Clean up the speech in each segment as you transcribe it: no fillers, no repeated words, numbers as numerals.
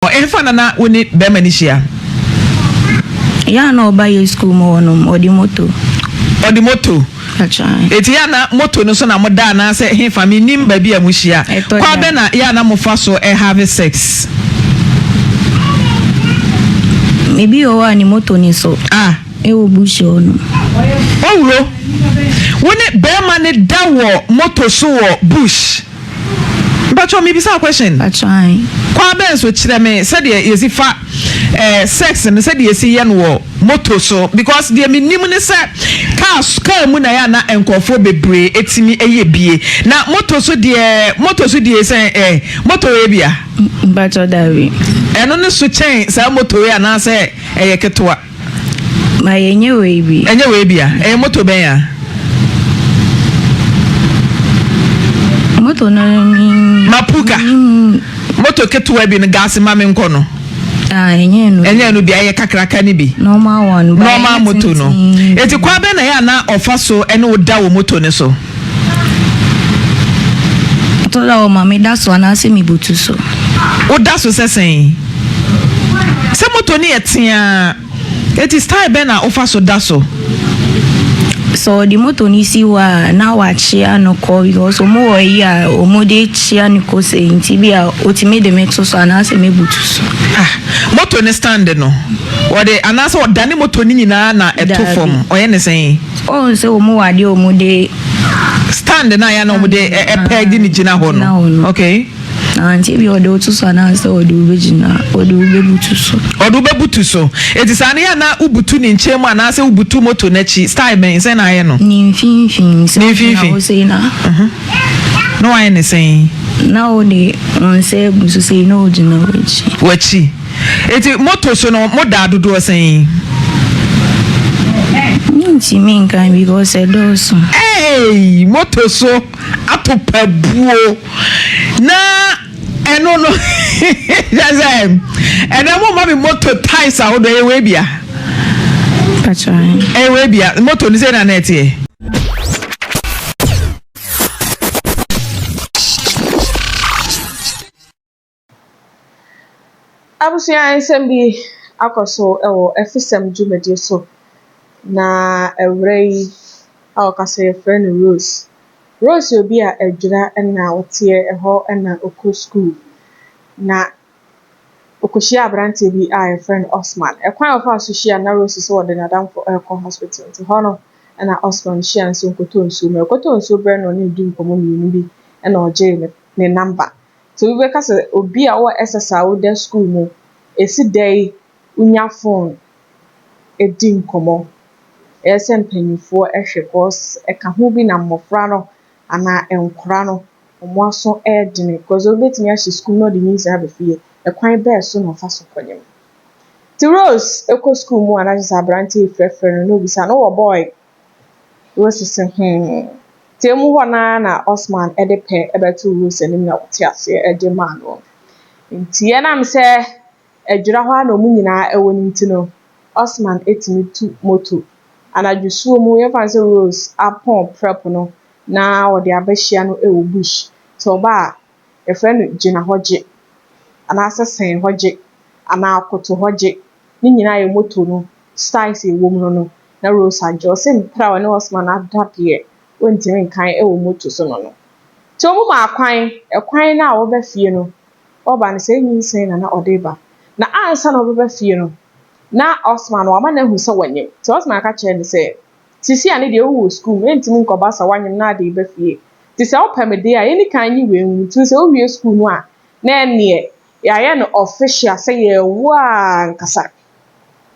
Efana na woni be manishia. Ya na oba school mo no odi moto. Odi moto. Eti ya na moto no so na moda na se he fami nim ba bia muhia. Kwa be na ya na mofa so have sex. Maybe o wa ni moto ni so. E wo bush no. Owro. Woni be man ne da wo moto so wo bush. But you maybe some question. That's right. Kwa be so kire me said ye fa sex and said ye see yan wo moto so because the minimum ne say car mu na ya na enkofo bebre etimi eye bie na moto so de say moto we bia but odawi eno ne so chen say moto we na say eye ketwa ma yenye we bia moto ben ya moto na mapuka moto ketwa bi ne gas ma me nko no enye no bia ye kakraka ni bi normal moto no eti kwa be na ya na ofa so ene oda wo moto ne so to da o mama da so na se mi butu so oda so sesen se moto ni etia eti style be na ofa so da so so the moto ni si wa na wa chia no ko because omo ya omo de chia ni ko se nti bia otime de meto so na se me butu so moto ne stand no what de anasa o dane moto ni nyina na eto form oye ne sen o se omo wa de omo de stand na ya na omo de peg ni gina ho no okay Auntie bi odo to so na se odo begina odo bebutu so eti sane ya na ubutu ni nchemu anase ubutu moto na chi style ben se na ye no ni finfin o se na no aye ne sen na o de on se busu se no ojina wachi eti moto so no moda dodo sen nti min kan because e do so moto so atopabuo na eno no jazem eno mo mami moto ties a odo ewe bia pacha ewe bia moto ni se na net e abusia nsem bi akoso ewo efisem jumedi so na ewrei awkase friend Rose obi a edwira na wotie eho na oko school na okoshia abrante bi a friend Osman ekwan ofa asoshia na Rose so wode nadam for Eko hospital nti hono na Osman shia nso nkotonso bre no ne du nkomo mi bi na oje ne number so we be kase obi a wo SSA wo de school mu esi day unya phone edi nkomo mpanyifo ehwe cause eka ho bi na mmofra no ana enkora no omo aso edine cause obetimi ahye school no de nyinsa abefie ekwan be so no fa so konyem ti Rose eko school mu ana jisa branti frefre no bisa no wo boy Rose se ti mu ho na Osman edepe ebetu Rose enim na wote ase ede ma no nti enam se edwira ho na omu nyina ewo nti no Osman etimi tu moto anadwusuo mu yefanse Rose apon prep no na odi abahia no ewo bush so ba e friend gina hoje ana asesen hoje ana akoto hoje ni nyina ye moto no styles ewo mu no na Rose ajo se mpra wa na Osman adapie wontimi nkan ewo moto so no so mu ma ekwan na wo ba fie no oba ne se nyinsen na odeba na ansa na wo ba fie no na Osman wa ma na hu so wanyem ti Osman ka kire ni se tisi ani de wo school ntimi nkoba sa wanyem na de ba fie tisi opamede a eni kan yi wenwu tu se o wie school no a na ene ya no official say ye wa nkasa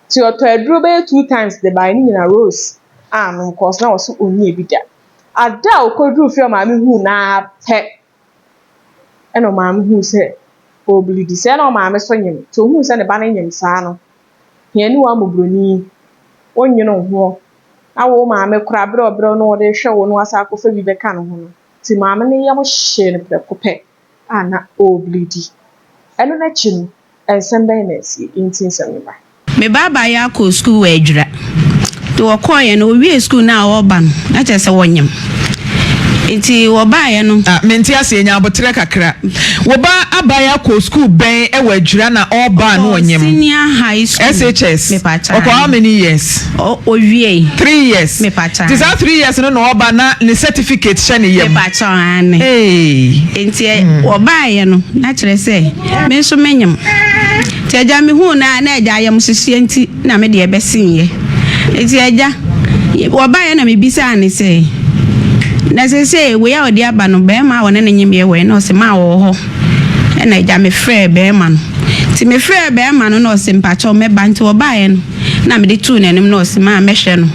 ti oto aduro be 2 times the by ni na Rose no cause na wo onye bida ada okoduru fie ma me hu na pe eno ma me hu se oblidi se na ma me so nyem to hu se ne ba na nyem sa no hiani wa mobroni onyono ho awo maame kura bro no de hwe wo no asa akofa bi beka no ho no ti maame ne yam hye ne prekope ana oblidi eno na chi ensem ben na si intinsem ba me baba ya ko school we adwira to okoye no wie school na wo ba no na chese wonyem Iti woba no. Menti ase nya abotre kakra. Woba abaya ko school ben e wadwura na oba no onyem. Senior high school. SHS. Me pacha. Okay, how many years? Owie. 3 years. Me pacha. This are 3 years no oba na ne certificate hye ne yem. Me pacha ane. Hey. Enti woba no na kire se me so menyem. Ti aja me hu na aja yam sisi enti na me de ebesinye. Enti aja woba na me bisa ne se na say we are the abano bema wona nyim ye we no se ma wo ho e na ja me frɛ bema no ti me frɛ bema no se mpacho me banti wo bae no na me de tu nanim no se ma me hwɛ no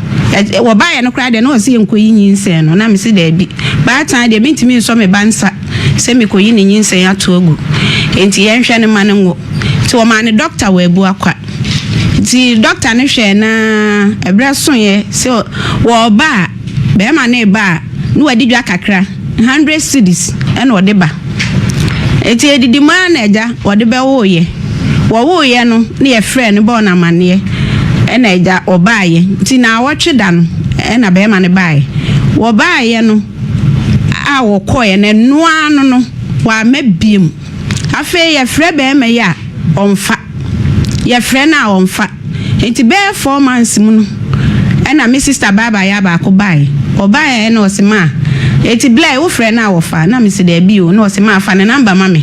wo bae no kra de no se enkoyi nyinse no na me se da bi ba tan de mintimi nso me bansa se me koyi ni nyinse ato agu enti ye hwɛ ne ma ne ngo ti wo ma ne doctor we bu akwa ti doctor ne hwɛ na ebre so ye se wo ba bema ne ba no wadi dwa kakra 100 cedis ena ode ba eti edidi ma na eja ode be wo ye no na ye frɛ ne ba na mane ena eja obaaye ti na awotwe da no ena be ma ne baaye wo baaye no a wo koye na noa no wa mabiem afa ye frɛ be ma ya onfa ye frɛ na onfa enti be 4 months mu no ena me sister baba ya ba ko baaye obaye na osima eti blai wo frɛ na wofa na me se da bi o na osima afa ne number ma me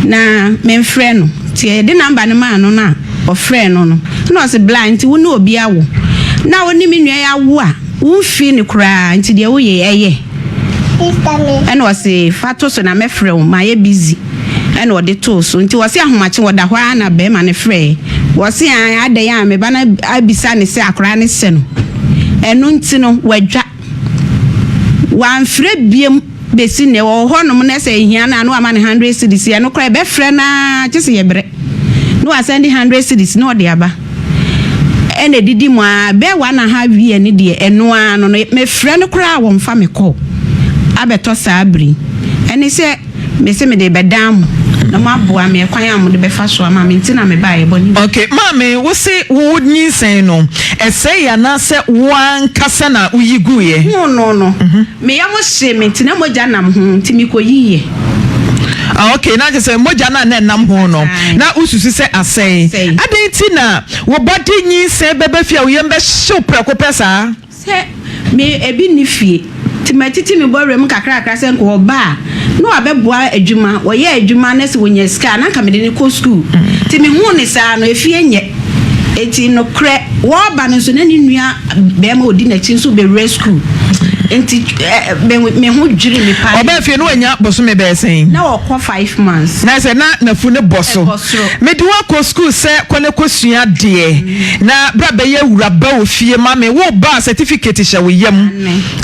na me frɛ no ti de number ne ma no na o frɛ no na osi blai nti wo na obi awo na woni me nua ya wo a wo fi ne kura nti de wo ye eye ena osi fato so na me frɛ wo ma ye busy ena o de to so nti wosi ahomache wo da hwa na be ma ne frɛ wosi an ade ya me ba na abisa ne se akora ne se no enu nti no wadwa wan frɛ biem besi ne wo honom na se hia na no ama ne 100 cedis ya no kra be frɛ na kyese ye bre no asend 100 cedis no de aba ene didi mu a be wa na ha wie ne de eno a no me frɛ no kra wo mfa me kɔ abeto saabri ene se me se me de bedam na maboa me kwan am de be fa so ama me ntina me ba ye boni. Okay mama wo se wo nyinsen no ese ya na se wan kasa na uyigu ye no me ya mo hye me ntina moja nam ho ntimi koyiye. Okay na je se moja na nam ho no na ususu se asɛn aden na wo body nyinsen bebe fia wo yem be hyew preko pesa se me ebi ni fie timatiti me borem kakra kakra se nko ba no abeboa adwuma wo ye adwuma na se wonya sika na nka me de ne ko school ti me hu ne sa no efie nye eti no kre wo ba no so na ni nua be ma odi na chi so be rescue enti me hu dwiri me pa oba fie no anya boso me be sen na wo ko 5 months na se na fu ne boso me di wa ko school se ko ne ko sua de na bra be ye wura ba wo fie ma me wo ba certificate hye wo yam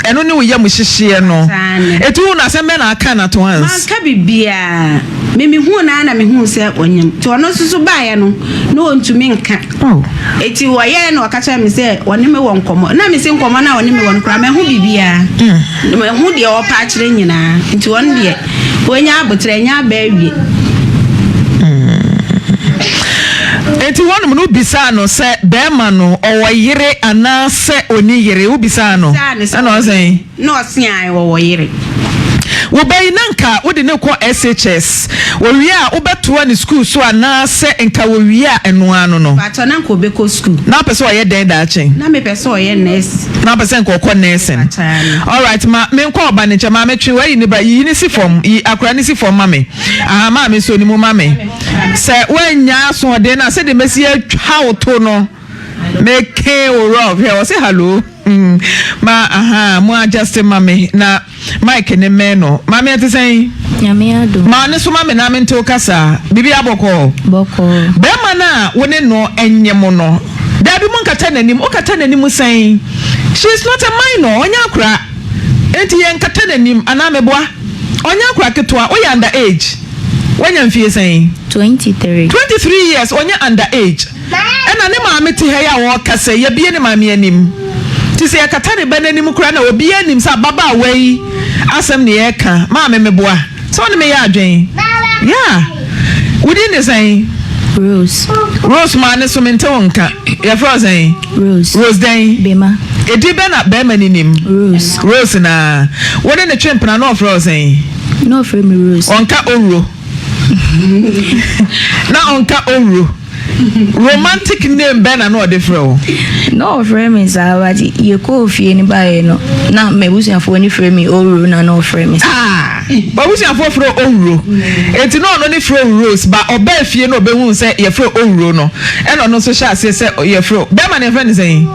eno ne wo yam hyehye no eti wo na se me na aka na to ans man ka bibia me hu na me hu se onyam ti ono susu ba ye no na ontumi nka eti wo ye na wakacha me se woni me won komo na me se nkomo na woni me won kra me hu bibia me hu de o pa kire nyina nti won de wonya abotre nya ba wie enti wonum no bisa no se be ma no owoyere ana se oni yere wo bisa no ana o sen no osian woyere wo bayi nanka wo de ne ko SHS wo wi a wo beto ani school so ana se nka wo wi a eno ano no bato na nko be ko school na pese o ye den da chen na me pese o ye nurse na pese nko ko nurse all right ma me nko oba ne chama me twi wa yi ne ba yi ni si form yi akora ni si form ma me aha ma me so ni mu ma me se wanya so de na se de mesi how to no make o rough here say hello ma aha mo adjust mame na Mike ne me no mame ate say nyame ado ma ne so mame na me nto kasa bibi aboko be ma na woni no enyem no da bi mo nkata nanim o kata nanim say she is not a minor onya akura enti ye nkata nanim ana meboa onya akura ketwa o ya under age wonya mfie say 23 years onya under age ena ne ma mete he ya wo kasa ye bie ne ma me anim ti se yakata ne bananim kura na obi anim sa baba wei asem ne yeka ma me meboa so ne me ya adwen yeah within the saying Rose man so mente wonka ya fro saying Rose den bema Edi be na be maninim. Rose na. What in the tramp na no Rose eh? No frame Rose. Onka Oro. Na onka Oro. Romantic name be na no de fro. No frame is awadi. Ye ko fie ni ba no. Na me busuafo ni frame Oro na no frame. But busuafo fro Oro. Enti no no ni fro Rose ba oba fie no be hu say ye fro Oro no. E no no so sha say ye fro. Be ma ne friend say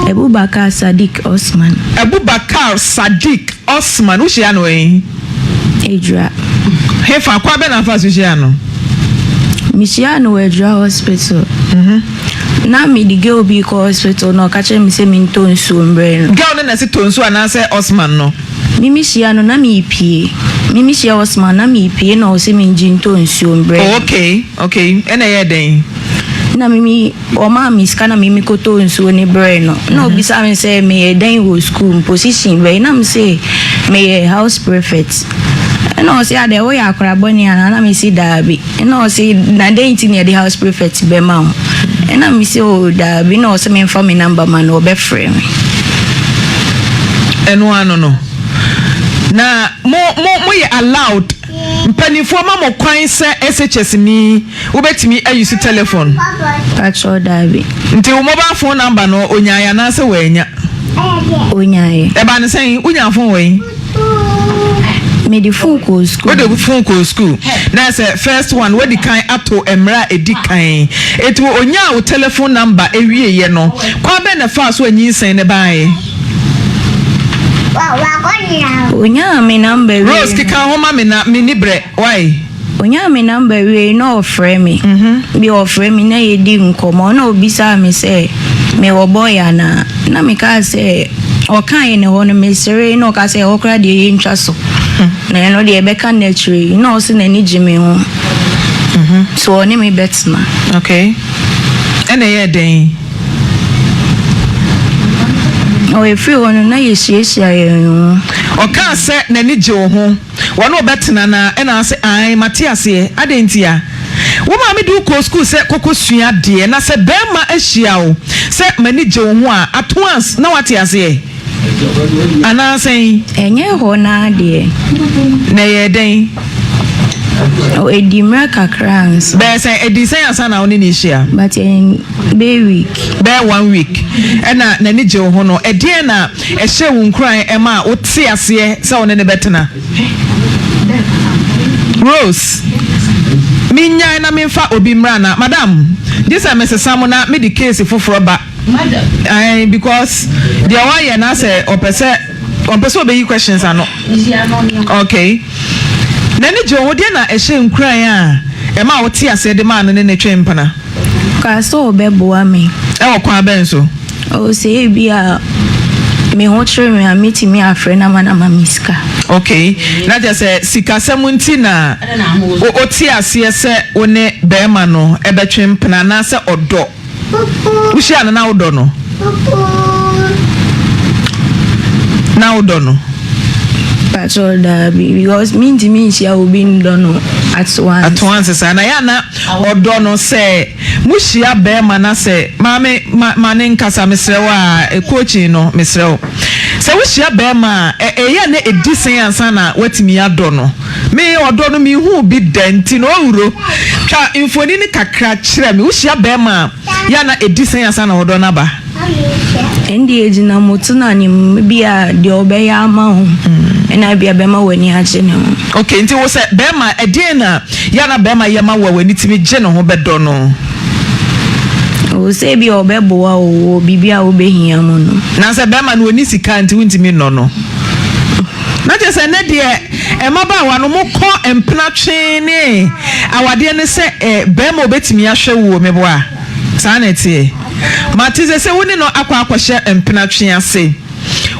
Abubakar Sadiq Osman. Abubakar Sadiq Osman. Who she ano eh? Edra. Hefa kwa be na fa so she ano. Michiano Edra Hospital. Na me the girl be ko hospital no ka che me se me nto nsu mbre no. Girl na se to nsu ana se Osman no. Mimi Shiano na me pie. Mimi Shia Osman na me pie no se me nto nsu mbre. Oh, okay. Ena ye den. Na mimi o ma miska na mimi ko to nsu ni bre no. No bi sa me say me den wo school position be na me say me house prefect. No say ade wo ya akra boni ana na me see dabi. No say na dey near the house prefect be ma. Na me say o dabi no say me inform me number man o be frame. Eno ano no. Na mo ye allowed mpanifo ma mo kwan se SHS ni wobetimi ayusu telephone. Patrol dabi. Nti wo mobile phone number no onyaaya na se wanya. Onyaaya. E ba ne sen unya phone we. Me the phone call school. What the phone call school? Na say first one we the kan ato emra edi kan. Eti wo onya wo telephone number ewie ye no. Kwa be na fa so anyi sen ne bae. Onya me number. Rose kika homa me na me ni bre. Why? Onya me number we no ofre me. Bi ofre me na yedi nkomo na obisa me say me wo boy ana na me ka say o kan ne ho no me sere no ka say o kra de ye ntwa so. Na no de be kan naturally no se na ni jime ho. So oni me bet na. Okay. Ena ye den. O e free one na ye hiesia ye. O kan se na ni je wo ho. Wo no betena na e na se ai Matias ye adentia. Wo ma me du ko school se kokosua de na se be ma ahia wo. Se mani je wo ho a at once na Matias ye. Ana say Enye ho na de. Na ye den. O edimra kakrans. Be say edisen asa na oni ni hia. But in be week. Be 1 week. Ena na ni je wo ho no e de na e hye wo nkran e ma wo te ase se one ne betena. Rose minya na memfa obi mra na madam this is Mrs. Samona me the case foforo ba madam because there why na say opese obeyi questions ano okay na ni jo wode na ehye nkran a e ma wo te ase de ma no ne twempana Ka so obeboa me e wo kwa ben so o say bia me ho chere me amiti me afre na mana mamiska. Okay na just say sika semunti na o ti ase se one be ma no e betwempana na se odo ushia na odo no na odo no Patrol dabi because me shia obi ndono at once sana ya na odo no se mushia be ma na se mane nkasa mesrewa coaching no mesrewo se wushia be ma ya na edisen ansa na watimi ado no me odo no me hu bi denti no owuro twa infoni ni kakra kire me wushia be ma ya na edisen ansa na odo na ba NDC na mutuna ni bia de obeya ama ho na bia be ma wani aje ne ho. Okay nti wo se be ma ede na ya na be ma ye ma wa wani timi je ne ho bedo no o se bi obeboa o bibia obehia mu no na se be ma no oni sika nti wuntimi no no na je se ne de e ma ba wa no mo ko empna twen ne awade ne se be ma obetimi ahwe wo me bo a sanete matize se woni no akwa empna twen ase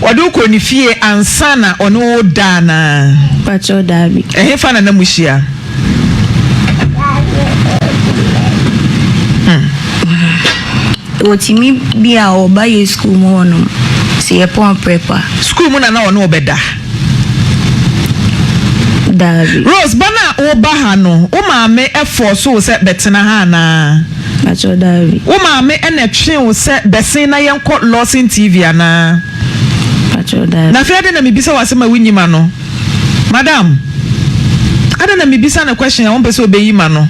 wadu ko ni fie ansana ono dana pacho dabi fa na mushia otimi bia oba ye school mo no se e pon prepare school mo na ono obeda dabi Rose bana oba ha no o maame e force so se betena ha na Pacho Davi. Uma me ene twen wo se besen na yenko Lawson TV ana. Pacho Davi. Na fiade na mebisa wasema winyima no. Madam. Ada na mebisa na question won pese obeyima no.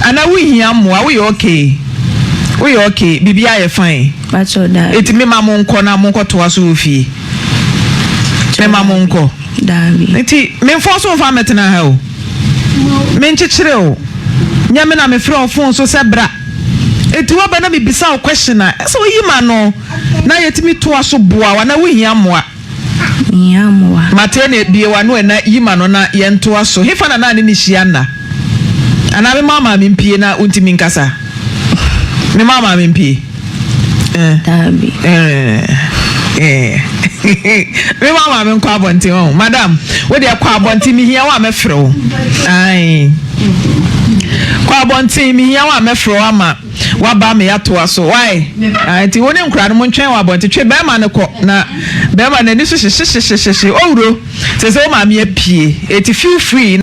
Ana we hia mo, we okay. We okay, bibia ye fine. Pacho Davi. Eti me mama nko na mo nko to aso ofie. Me mama nko. Davi. Eti me mfoso fa metena ha o. Me nchechire o. Nyame na me frɛ o phone so se bra. Eti wo ba na me bisa o question na. So yima no na yetimi to aso boa wa na we hia moa. Nyamoa. Matene bie wa no na yima no na ye nto aso. Hefa na ne hia na. Ana me mama me mpie na untimi nkasa. Me mama me mpie. Davi. Me mama me nkwa abonti o. Madam, we dey kwa abonti mi hia wa me frɛ o. Ai. Kwa abonti mi hia wa me frɛ o ama wa ba me yato aso. Why? Anti woni nkra no ntwen wa abonti twe be ma ne kɔ na be ma na ni so hye owuro. Se ma me apie. Eti feel free.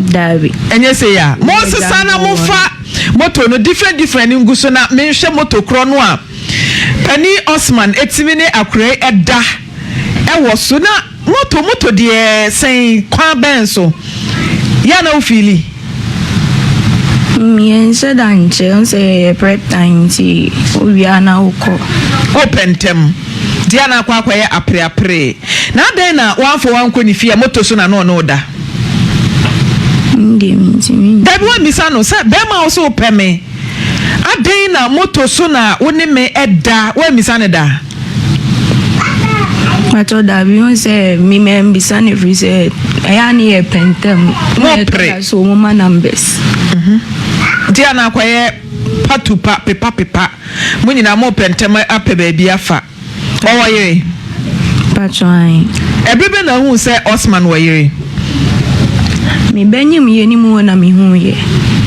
Davi. Enye se ya. Mo sesa na mo fa moto no different nguso na me hwe moto kro no a. Pani Osman etimi ne akure eda ewo so na moto de sen kwa ben so ya na ofili Miense danche onse prep time ti obia na ukọ open tem dia na kwa ya apre na den na one for one koni fia moto so na no da dabi wa misa no se be ma so peme aden na moto so na woni me eda wa misa ne da Mato Davi onse mi me mbisa ne free se aya ni e pentem mo pre so mo ma numbers dia na kwaye patupa pepa mo nyina mo pentem ape ba bia fa owoyere Pacho ai ebebe na hu se Osman woyere mi benyim ye ni mu na mi hu ye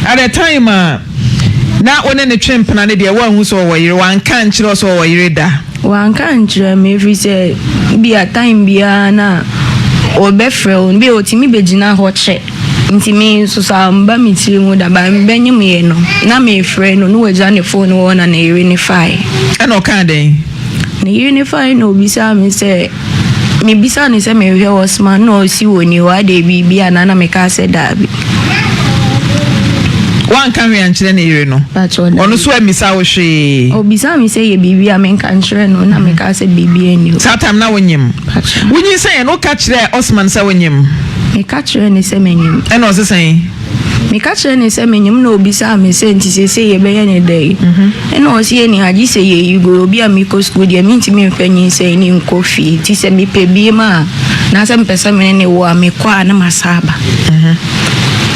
at the time na one ne twempena ne de wa hu so woyere wan kan kire so woyere da wan kan kire me free se bi a time bia na obefre on bi otimi begina ho che ntimi so sa mba mi tiri mu da ba benyim ye no na me frɛ no no waja ne phone wo na unify and o kan den ne unify no bisa me se me bisa ne se me hwe Osman no si woni wa de bibia na me ka se da bi wan kan we ankyere ne yire no ono so amisa wo hwe o bisa me se ye bibia me kan kyere no na me ka se bibia ni satam na wonyim wonyi se no ka kyere Osman se wonyim me ka kyere ne se menyim e no se sen me ka kyere ne se menyim na obisa me se nti se ye be ye ne dai e no se ye ni haji se ye yugo obi a me ko school de me nti me mfanyi se ni nkofi ti se me pe bi ma na se mpesa me ne wo a me kwa na masaba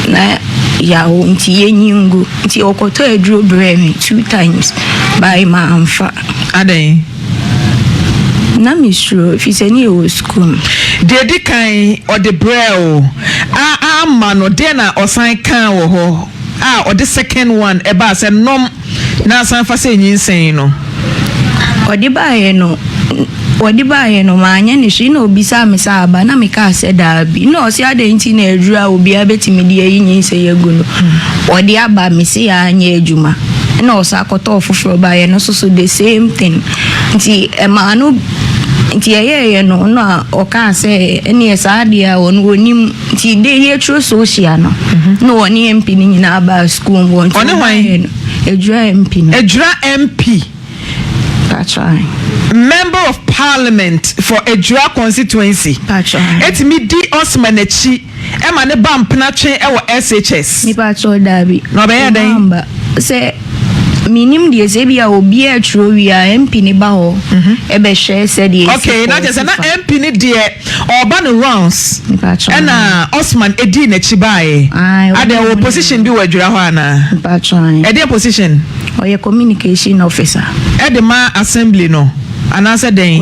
na ya o nti ye nyingu nti okoto eduro bremi 2 times by ma amfa aden na mi sure if is any o school de di kan o de brel a ma no de na osan kan wo ho o the second one e ba se nom na san fa se nyinsen no o de ba ye no ma anya ni shi na obisa me sa aba na me ka se da bi no si ade nti na edura obi abetimi de yi nyinsen ye gu no o de aba me se ya anya ejuma na o sa koto ofufuro ba ye no so the same thing nti e ma no nti ye no na o ka se eni esa dia won wonim nti de ye true social no no woni MP ni nyina aba school won oni hwan ejura MP no ejura MP that's right member of parliament for Ejura constituency Pacho etimi di Osman echi e ma ne ba mpena twen e wo SHS ni Pacho Davi no be den se minim de sebia obi a tro wi a MP ni ba ho e be hwe se de okay na just na MP ni de oba no rounds and Osman edi na chi bae ade wo position bi wa Ejura ho ana Pacho e de position oye communication officer e de ma assembly no anasa den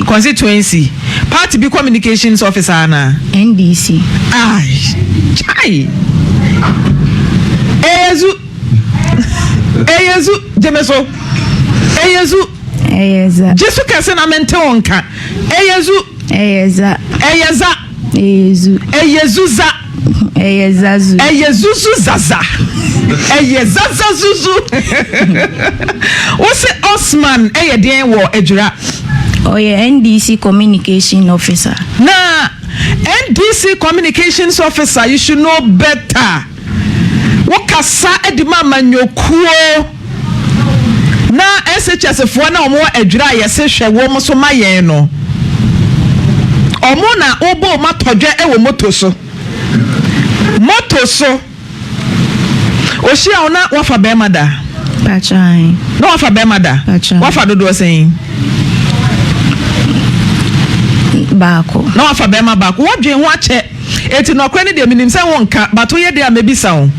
constituency party be communications officer ana NDC ai chai eyezu jemeso eyeza jesu kase na mente wonka Zazu. Zuzu Zaza. Zaza Zuzu. What's Osman? Dear war Ejura. NDC communication officer. Nah, NDC communications officer, you should know better. Wakasa edima manyokuo. Na SHS for na omo Ejura yese hwe wo mo so mayen no. Omo na obo matodwe ewo moto so. Oshia ona wafa bema da. Pachai. No wafa bema da. Wafa dodo saying. Bako. No wafa bema bako. What dream wache? Eti no kwani de minim say wonka, but oye de amebisa wo.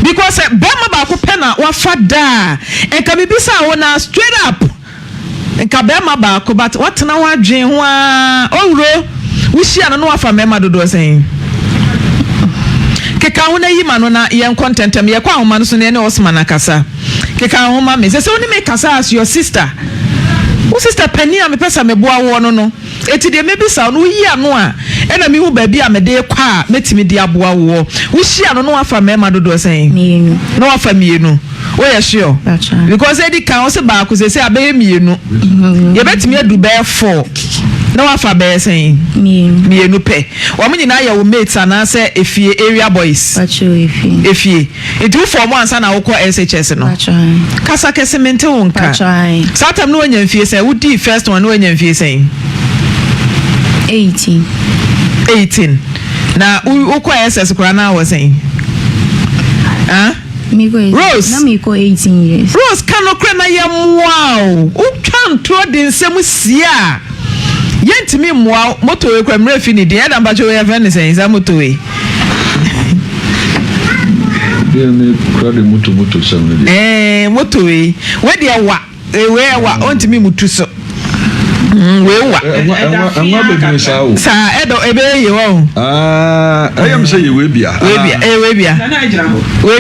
Because bema bako pena wafa da. Enka mebisa wo na straight up. Enka bema bako, but what na wa dream ho a owro. Wushia no wafa bema dodo saying. Keka wona yima no na yen contentem ye kwa homa no so ne Osman akasa keka homa me se woni me kasa as your sister wo sister pani a me pesa me boa wo no no eti de me bisa no yi ano a ena me hu ba bi a me de kwa metimi de aboa wo wo hia no no afa mema dodo sen mienu no afa mienu wo ye sure because edi kan wo se ba ko se abe mienu ye betimi adu be 4 no afa be sen mienu pe wo mo nyina ya wo mates ana se efie area boys efie edu form ansa na wo ko SHS no kasa kese mente wonka satam no wanya mfie se wo di first one no wanya mfie sen 18 na wo ko SS kura na wo sen Rose na me ko 18 years Rose kano kra na ye wow wo twanto de nsem sia yentimi mwa moto we kwa mrefi ni de da mbacho we fan sen za moto we ne kra de moto sem ne moto we de we ontimi mutu so we wa anwa be sao sa edo ebe ye wo ayam say we bia we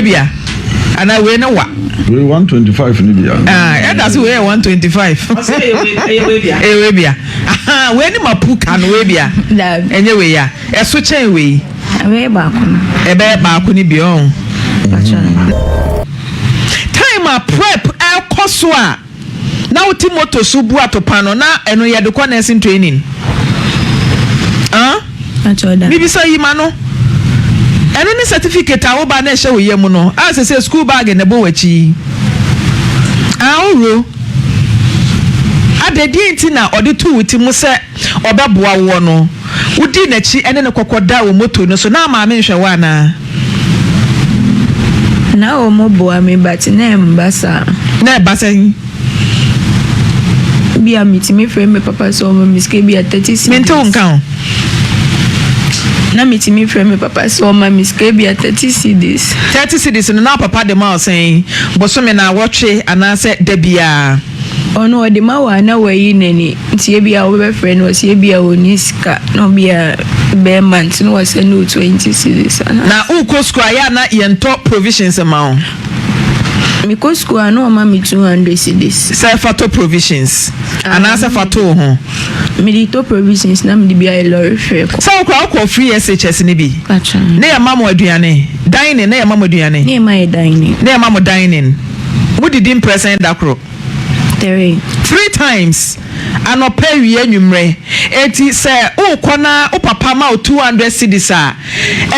bia ana we no wa we 125 ni bia that's we 125 we bia we ni mapuka no we bia enye we ya eso chen we ebe ba ko ni bia on time a prep e koso a na uti moto so bu atopano na eno ye de ko nursing training bibi so yima no eno ni certificate a wo ba na ehye wo yem no as say school bag ne bo wachi oro adedi enti na ode tu wuti mu se obeboa wo no wudi na chi ene ne kokoda wo moto no so na ma me nhwe wa na o mo boa me but na mbasa bia mitimi frame me papa so mo miske bia 36 mento nkan na mitimi frame me papa so mo miske bia 30 cedis no na papa de ma saying bosome na wotwe anase da bia ono de ma wa na wayi nani tie bia wo be friend wo tie bia oni ska no bia be month no was no 20 cedis na uko school ya na yento provisions amount because school no ma me 200 cedis say fato provisions anasa fato ho milito provisions na me bia lorry fare so ko free SHS ni bi na ya mama aduane dining na ya mama aduane na ma dining na ya mama dining wo did present dakro 3 times anopa wie anwumre eti say ukona upapa ma 200 cedis a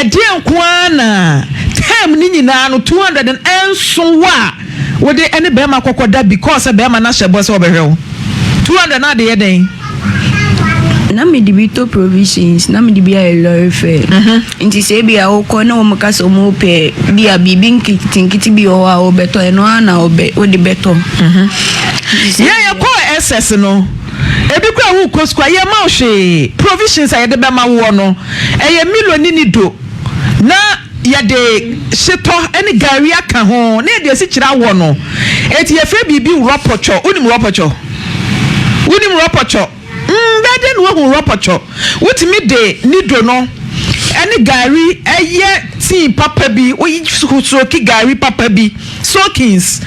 edi enkoa na time ni nyina no 200 and enso wa wo de ene be ma kokoda because be ma na hyebo se obehwe 200 na de yeden na me debito provisions na me bia lorry fare nti se bia wo na wo maka so mo pe bia bibi nkiti bi o wa obeto eno ana obe o de beto ya ko SS no ebi kwa wu ko skwa ye ma hwe provisions aye de be ma wo no eye million ni do na ya de sheto eni gari aka ho na de si kira wo no eti ye fe bibi ropocho unim ropocho bede no hu ropocho wutimi de ni do no eni gari eye tin papa bi oyi so ki gari papa bi soakings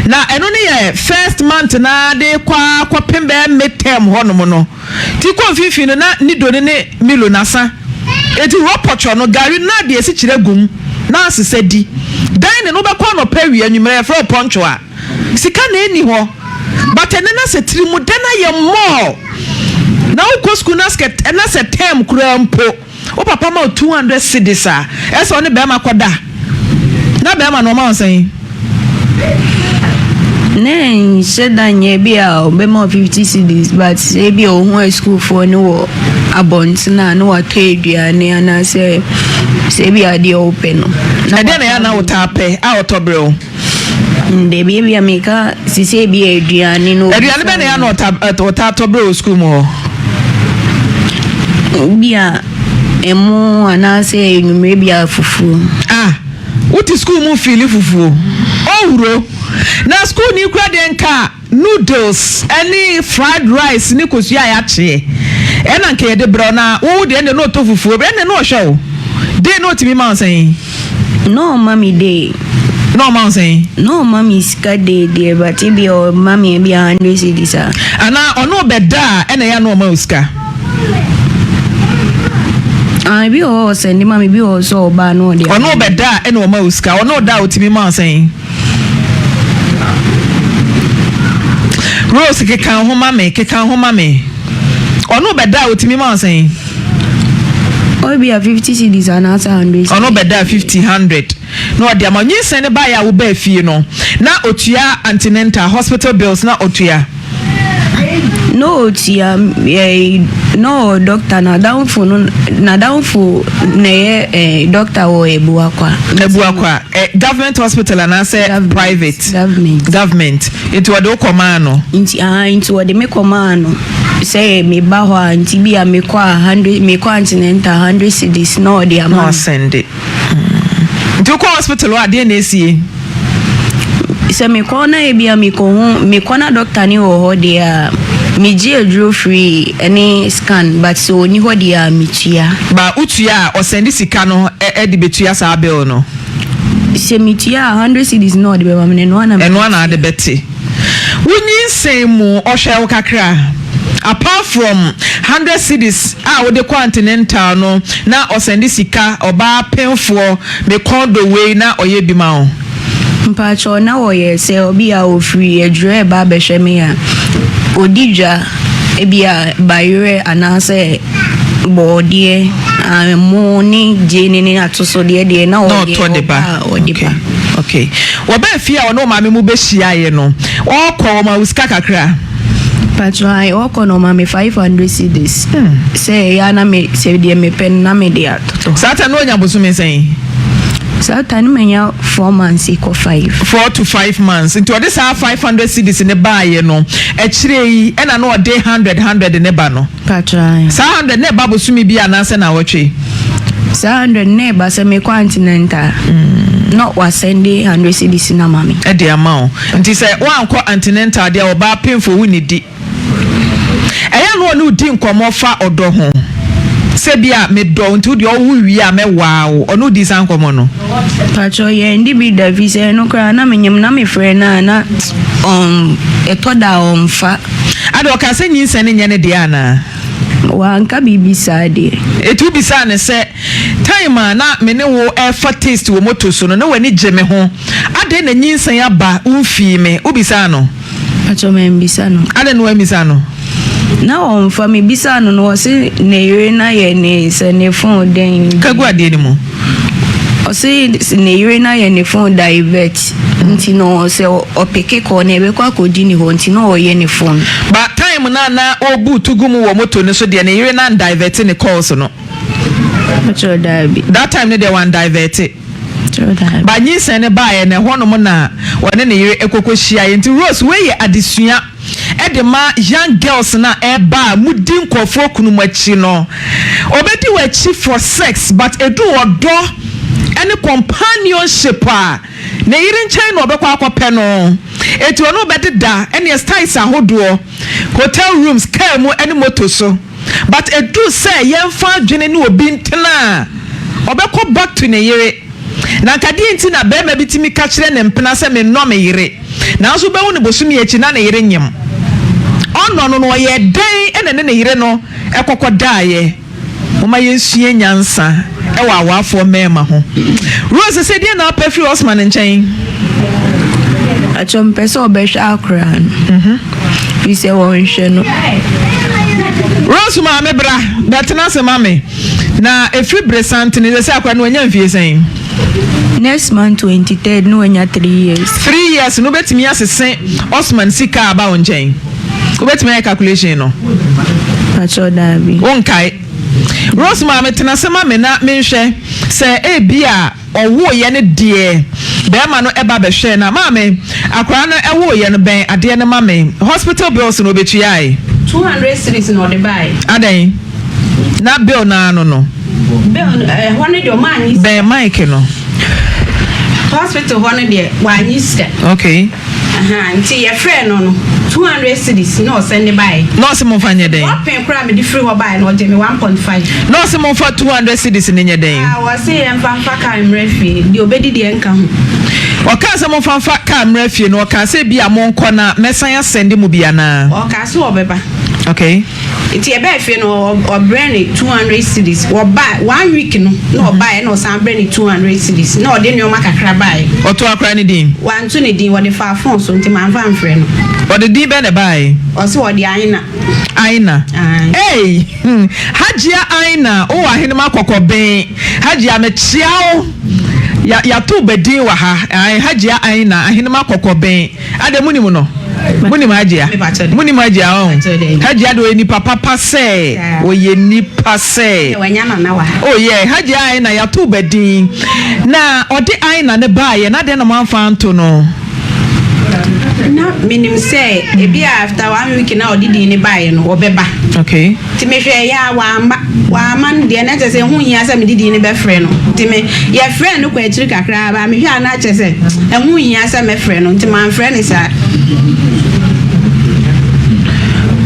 na eno ne ye first month na de kwa pembe metem hono mo no ti ko fifi no na ni do ne milo nasa eti ropocho no gari na de esi kire gum na asese di dan ne no be kwa no pawi anwumere fro poncho a sika na eni ho but ene na se trimu de na ye more na wo school na sket na se term kura mpo o papa ma 200 cedis a ese oni be ma koda na be ma no ma onsen ne sedanye bia o be ma 50 cedis but e bia o ho school for no abontina no akeduane ana se bia de open no na de na ya na utape a otobreo de bia meka sise bia aduane no aduane be na ya na otobreo school mo bia emu ana se numere bia fufu uti school mu feel fufu owuro na school ni kura de nka noodles any fried rice ni kosua ya che ena nke de bro na wo de no to fufu be ne no hwe o de no timi ma nsen no mami de no ma nsen no mami ska de but bi o mami bi 100 cedis ana ono be da ena ya no ma uska bi o send mami bi o so ba no de ono be da ena o ma uska ono da otimi ma nsen Rose kekan ho mame ono be da otimi ma nsen o bi 50 cedis ana 100 ono be da 50 100 no de amanyi sen ne ba ya wo ba fie no na otua antenatal hospital bills na otua no otua no doctor na down for ne doctor wo ebuakwa government hospital and say private government into what do command into what they make command say me ba ho anti bia me kwa 100 me kwa antenatal 100 cedis no dey am no send it into hospital wa dey na sie se me kwa na e bia me kwa na doctor ni ho dey me je free any scan but so ni ho dey mitua ba utua o send sika no e de betua sa bill no se mitua 100 cedis no de be ma me no na de beti wunyi nsem mu o hwe kakra apart from 100 cedis wo de continental no na o send sika oba penfo me condo way na oye bi ma o mpacho na oye se obi a o free edre ba be hwe me a odija ebia bayre anase bodie amoni jeni ni atoso de na odie okay wo ba fia ono ma me mu be hia ye no o ko ma uska kakra patrai o ko no ma me 500 cedis say ya na me se de me pen na me de atoto sata no nya bosu me sen sata no menya 4 months equal 4 to 5 months into this 500 cedis ne ba ye no e kire yi e na no de 100 ne ba no patrai sa 100 ne ba bosu mi bia na se na wotwe sa 100 ne ba se me continental no was sending 100 cedis na mami e de amount nti se wan ko continental de oba penfo wuni di eya no onu di nkomo fa odo ho se bia me do nti de owu wi a me wow onu di san nkomo no pacho ye ndi bi da visa no kra na menyem na me frɛ na etoda fa ade o ka se nyinse ne nyane de ana wanka bibisa de etu bisa ne se time na me ne wo fa taste wo moto so no na wani geme ho ade na nyinse ya ba umfi me ubisa no pacho me mbisa no ade no amisa no na on fa me bisa no no se ne yire na ye ne se ne phone den kagu ade ni mu o se ne yire na ye ne phone divert nti no se o peke ko na ebe kwa kodi ni ho nti no o ye ne phone ba time na obu tugumu wo moto ne so de ne yire na divert ne calls no pacho that time ne de one divert ba nyinse ne ba ye ne hono na wone ne yire ekokohia ye nti Rose we ye adesua edema young girls na eba mudi nkofo kunumachi no obedi wachi for sex but edu odo any companionship na yire nchen no obekwa akopɛ no etu ono obedi da any styles ahodo hotel rooms car mu any moto so but edu say yemfa dwene ne obi ntena obekɔ back to ne yire na kadi nti na be ma bitimi ka kire ne mpena se me no me yire na so be hu ne bosumi echi na ne yire nyem ono no ye den ene ne yire no ekokɔ daaye Mama yensua nyansa e wa awafo mema ho. Rose said dey na perfume Osman nchen. Achom peso obesha akran. We say won hwe no. Rose ma me bra, betena se mame. Na efri bresant ni say akra no anya mfie sen. Next month 23rd no anya 3 years. 3 years no betimi asese Osman sika aba onchen. Ko betimi ay calculation no. Acho dabi. Wonkai. Rose ma me tena se mame na menhwe se e bia owo ye ne de be ma no eba be hwe na mame akra no ewo ye no ben ade ne mame hospital bills no betua ai 200 cities no de buy adan na bill na no bill one de man be mike no hospital one de wanyi sta okay nti ye friend no 200 cities no send buy no se mo fanye den open kra me di free ho buy no je me 1.5 no se mo fa 200 cities ni nye den wa se en fa ka mrefi di obedi de enka ho o ka se mo fa ka mrefi no o ka se bia mo nko na mesan ya send mu bia na o ka se obeba okay iti ebe fe no o brand 200 cities o buy 1 week no no buy no san brand 200 cities no de nyoma kakra buy o to akra ni din wan to ni din wo de fa phone so nti man fa mfre no o de din be ne buy o se wo de Aina hey hajia Aina o wa hene makoko ben hajia me chiao ya to bedin wa ha hajia Aina hene makoko ben ade munimu no munimu hajia munimu hajia on hajia do ni papa se o ye ni pase oh yeah hajia Aina ya to bedin na ode Aina ne bae na de na manfa nto no na minim say e bi after 1 week na odidi ni buy no obeba okay ti me hwe ya wa man de na chese hu hia say me didi ni be frɛ no ti me ye frɛ no kwa akiri kakra ba me hwe na chese hu hia say me frɛ no ti man frɛ ni sa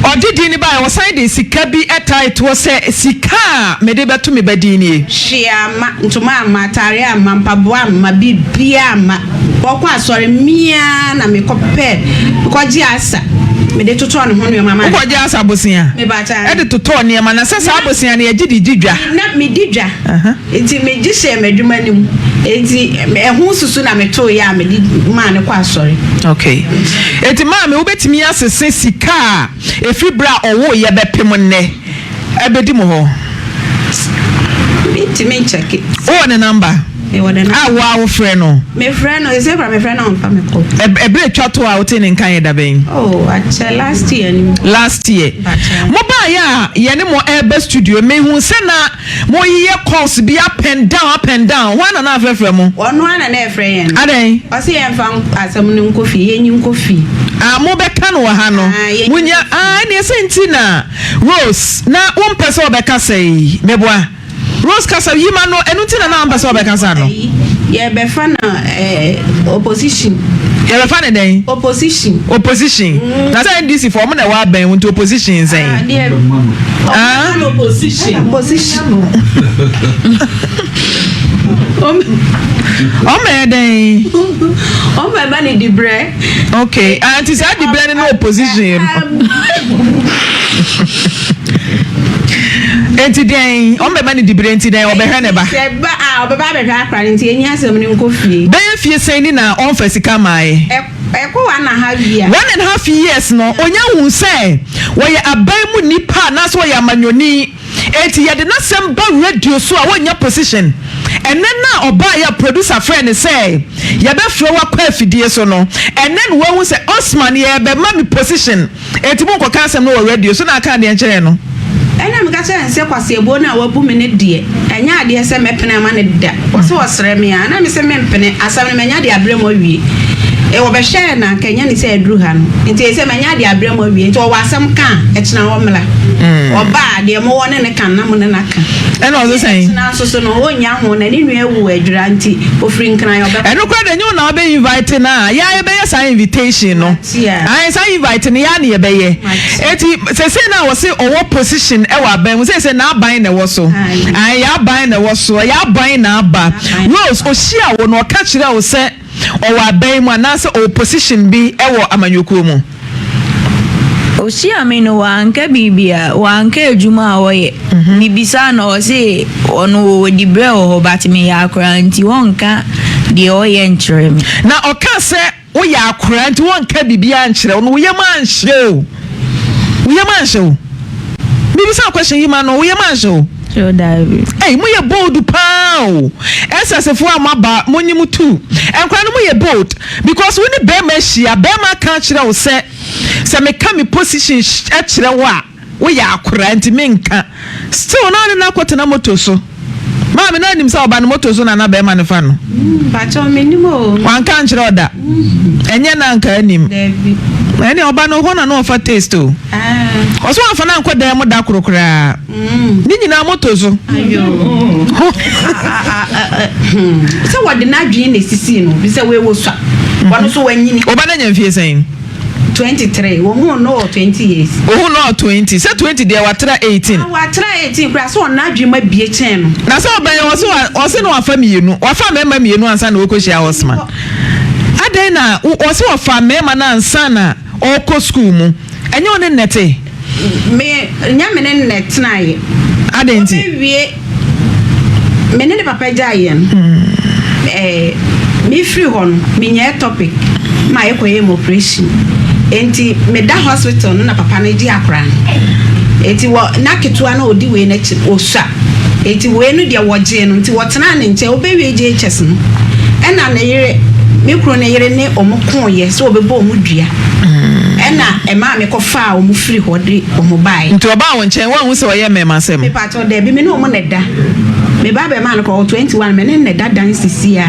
odidi ni buy wo side de sika bi etight wo say sika me de beto me badi ni hia ma ntoma matare ama mpabo ama bibia ama boko asore mia na me kopɛ ko ji asa me de toto ne ho ne mama ko ji asa bosia me ba ta e de toto ne ma na sesa bosia ne ye didwa na me didwa enti me ji she madwuma nim enti ehun susu na me to ya me di ma ne kwa asore okay enti ma me obetimi asese sika efi bra owo ye bepem ne ebedi mo ho enti me check it o ne number wow friend no me friend no is ever me friend on me call ebe twato a wote ne nkan yeda ben oh actually last year mo ba ya ye ne mo ebe studio me hu se na mo ye course bi up and down one na afrefre mo ono ana na efre yen aden o se yen fa asem ne nkofi yenyi nkofi mo be ka no ha no munya ne senti na Rose na one person obeka sei meboa Rose kasa yima no enuti na amba so be kasa no ye be fa na opposition ye be fa na den opposition na say NDC for mo na wa ben won to opposition say opposition o me den o me ba ni dibre okay anti say dibre no opposition enti den o meba ni dibre enti den obehwe ne ba se ba obeba behwe akra enti enyi asem ni nkofie ben fie sen ni na on fasika mai eko 1.5 years 1.5 years no onya hu se wo ye aban mu nipa na so ye amanyoni enti ye de na sem ba radio so a wonya position enen na oba ya producer friend say ye be fro wa kwa afidie so no enen wo hu se Osman ye be ma mi position enti mo nkoka asem no radio so na aka de enkyere no ena me ka che nse kwase ebo na wabu me ne de enya ade se mepene ma ne da wo se osre me ya na me se mempene asam ne menya de abrem awie e wo be hwe na kanya ni se aduru ha no nti se menya de abrem awie nti wo wasam ka e kina wo mla oba de mo wone ne kan na mo ne naka ena o say na so no wonya ho na ni nu ewu adura nti ofri nkran yo be eno kwa de nyu na obe invite na ya ye be ye sa invitation no ai sa invite ni ya na ye be ye eti se na wo se owo position e wa ban wo se na aban na wo so ai ya aban na wo so ya aban na aba Rose o hia wo no ka kire wo se o wa ban mu na se o position bi e wo amanyokuo mu Oshia me no wanka bibia wanka ejuma woye bibisa na o se ono di bre o but me ya akra nti wonka de oye nkyere me na oka se wo ya akra nti wonka bibia nkyere no wo ye man hyew bibisa question yi ma no wo ye man hyew so davi hey mo ye bold pao SSF amaba monyimu tu enkra no mo ye bold because we ni be ma hia be ma ka kyere wo se me ka me position e kyere wo a wo ya akra nti me nka still na kwotena moto so ma me na nim sa oba no moto so na be ma ne fa no ba cho me nimo wan ka kyere oda enye na nka anim David ene oba no ho na no fa taste o oso afa na nko da mo da korokora ni nyina moto so ayo se wode na dwen na sisi no bi se we wo swa wono so wanyini oba na nyamfie sen 23 wo hu no 20 years ohu no 20 se 20 de watra 18 watra 18 kura so na dwen ma bie chen no na so oba o se no wafa mienu wafa mema mienu ansa na okohia Osman adan na o se wafa mema na ansa na oko school mu enye one nete me nya me ne net na ye adan ti wie me ne papa jayen me free hon me nya topic ma ye koye operation enti me da hospital no na papa na di akran enti wo na ketua na odi we na chi osua enti we no de woje no enti wotena ne nche obewie SHS no ena na yire me kro na yire ne omko ye so obebo omudua ena ema me kofa omu free hode omubai nti oba won chen wa hu se oye mema sem me pato de bi me no omu ne da me ba be man ko 21 me ne da dan sisi a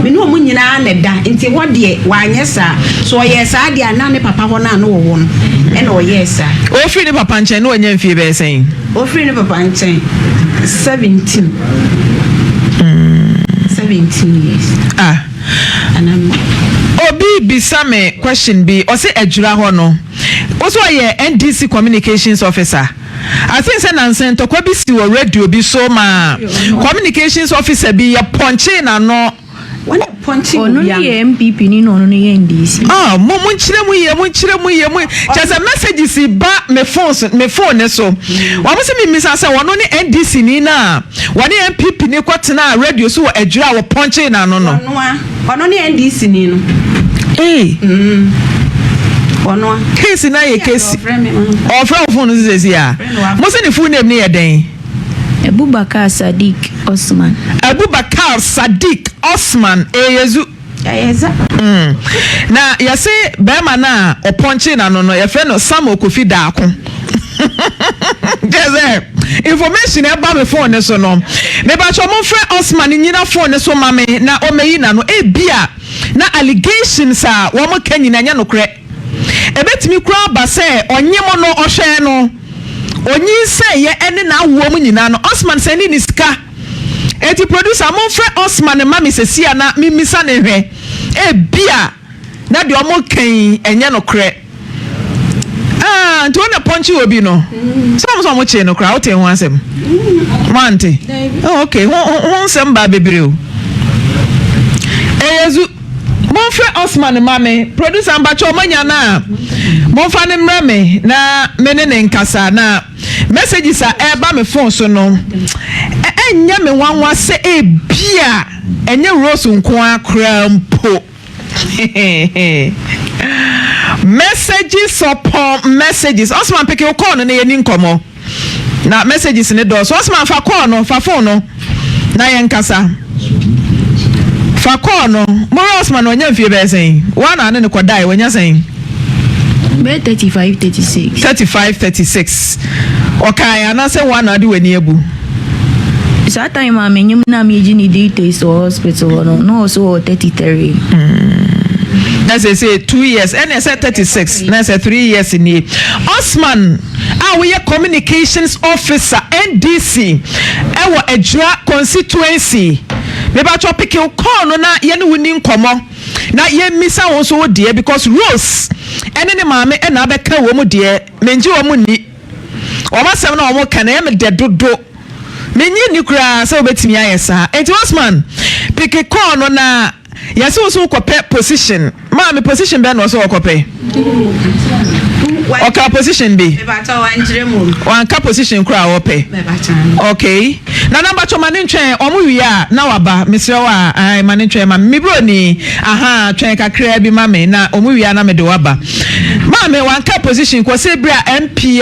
me no omu nyina ne da nti hode wa anyesa so oye sa de ana ne papa ho na no wo no ena oye sa o free ne papa nchen no anya mfie be sen o free ne papa nchen 17 years anam obi bisa me question bi o se adwura ho no o so ye NDC communications officer I think say nansen to kwa bi si wo radio bi so ma communications officer bi ya ponche na no when punching onu ye MPP ni no onu ye NDC mo nchire mu ye just messages ba me phone ne so wa mo se mi misa say wono ni NDC ni na woni MPP ni kwatena radio so wo adwura wo ponche na no no ono ni NDC ni no ono case na ye case o friend phone zezi a mo se ni full name ni ye den Abubakar Sadiq Osman Yezu ayeza na yase bema na oponche na no ye fe no Sam Okofi Daako jeze information e ba me phone so no me ba cho mo frɛ Osman nyina phone so ma me na o meyi na no e bia na allegations a wo mo kan nyina nya no korɛ ebetimi kura ba sɛ onyemo no ohwɛ no onyi sɛ ye ene na awo mu nyina no Osman sɛ ni sika eti producer mo frɛ Osman ma me sesia na mimisa ne hwɛ e bia na de o mo kan enye no korɛ nti wona ponchi obi no so mo che no kra o te ho asem mante oh okay won nsem ba bebre o Yezu mo frɛ Osman mame producer mba cho manya na mo fa ne mrame na mene ne nkasa na messages a eba me phone so no enya me wanwa se e bia enye rose nko akra mpo messages upon messages Osman pick your call no ye ni nkomo na messages ne do so Osman fa call no fa phone no na ye nkasa fa call no mo Osman no nya mfie be sen wana ne kodai wonya sen be 35-36 okay ana se wana de wani ebu that time I mean na me jini details to hospital no so 33 that's say 2 years and I said 36 na say 3 years in here Osman we are communications officer NDC ewo Ejura constituency me ba cho pick you call no na ye ne woni nkomo na ye misa won so de because Rose ene ne maame e na be ka wo mu de menji wo mu ni o ma sem na wo mu kan e me de dodo menyi ni kura se obetimi ayesa enti Osman pick call no na yesi wo so ko pe position Ma me position be no so okope. Okay, position be. One ka position kra ope. Okay. Na number 2 mane ntwen omo wi a na waba mesre wa ai mane ntwen ma me bro ni aha twen kakra bi ma me na omo wi a na me de waba. Ma me one ka position ko se bra MP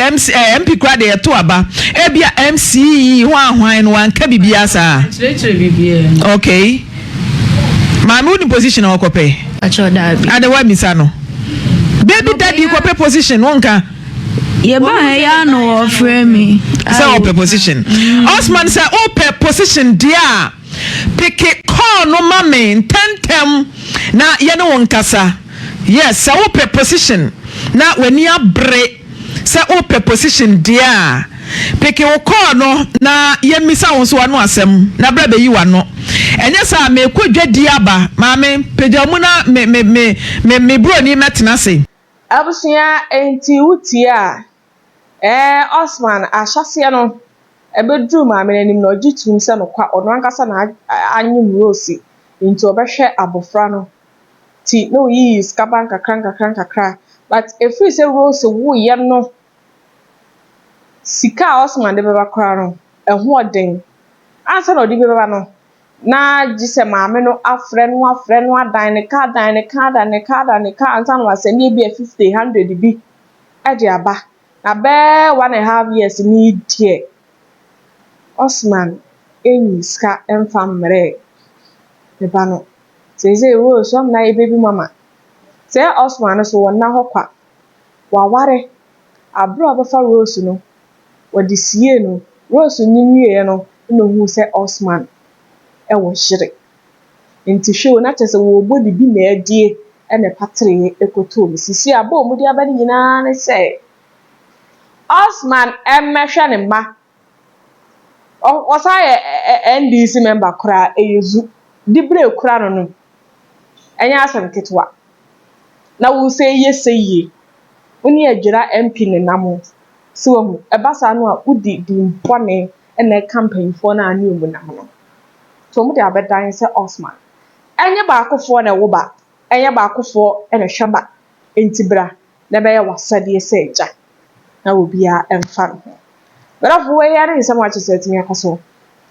kra de to aba. E bia MC hwan no one ka bibia sa. Okay. Ma me woni position okope. Acho dabi. Ade wa misa no. Baby daddy ko position wonka. Ye ba ya no offer me. Say open position. Osman say open position dia. Pick it call no mame 10 na ye no wonkasa. Yes, say open position. Na when ya bre say open position dia. Pick it call no na ye misa won so anu asem na bra be yi wa no. Enye sa me kwadwa dia ba mame pejamu na me bro ni metena se. Abusia enti utia Osman ahyase no ebedru ma me nanim no gitum se no kwa ono ankasa na anyim rosi enti obehwe abofra no ti no yi skaban kakran but if we say rose wo ye no sika Osman de beba kra no eho oden ansa no de beba no na gise maame no afre no adan ne ka ansa no ase ni bi 50 100 bi ade aba na be 1.5 years ni die Osman enyiska enfamre ne ba no seze wo so na e baby mama se Osman so wona hokwa waware abro abafa Rose no wadi sie no Rose nyinwie no no hu se Osman ewo hire enti hwe na tese wo body bi na adie ene patre ekoto mi sisi aba omudi aba ni nyina ne se Osman emehwe ne ma osaye NDC member kura eyezu dibre kura no enya asem ketwa na wo se yeseye oni adwira MP ne namo so mu ebasa no a udi di mpone ene campaign for na ani omu namo no so mu de abedan se Osman enye ba akofo na wo ba enye ba akofo ene hweba entibra na be ye wasade se eja na obia emfa no but of we yare nsem wa chese timi akaso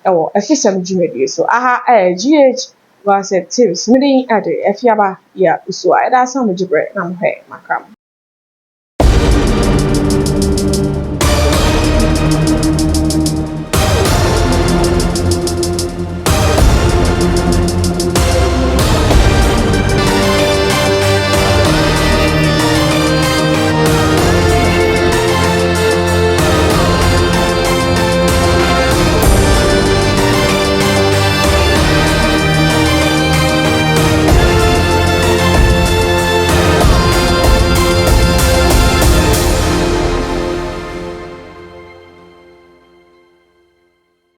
ewo efisem dwumedie so aha GH was a tips midi ade efiaba ya uso ada sam gibre na mhe makram